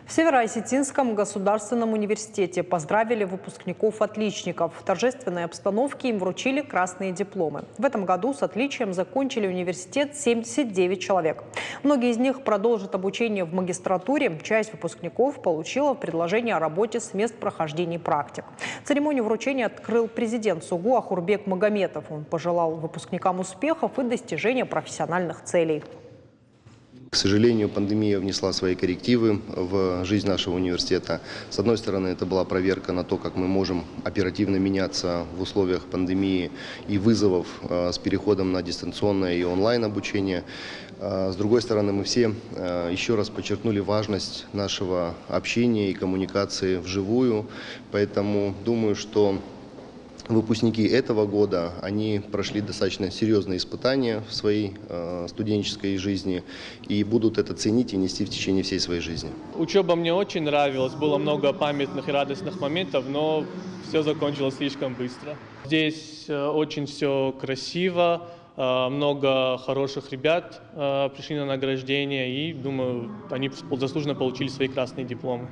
В Северо-Осетинском государственном университете поздравили выпускников-отличников. В торжественной обстановке им вручили красные дипломы. В этом году с отличием закончили университет 79 человек. Многие из них продолжат обучение в магистратуре. Часть выпускников получила предложение о работе с мест прохождения практик. Церемонию вручения открыл президент СУГУ Ахурбек Магометов. Он пожелал выпускникам успехов и достижения профессиональных целей. К сожалению, пандемия внесла свои коррективы в жизнь нашего университета. С одной стороны, это была проверка на то, как мы можем оперативно меняться в условиях пандемии и вызовов с переходом на дистанционное и онлайн обучение. С другой стороны, мы все еще раз подчеркнули важность нашего общения и коммуникации вживую. Поэтому думаю, что выпускники этого года, они прошли достаточно серьезные испытания в своей студенческой жизни и будут это ценить и нести в течение всей своей жизни. Учеба мне очень нравилась, было много памятных и радостных моментов, но все закончилось слишком быстро. Здесь очень все красиво, много хороших ребят пришли на награждение и, думаю, они заслуженно получили свои красные дипломы.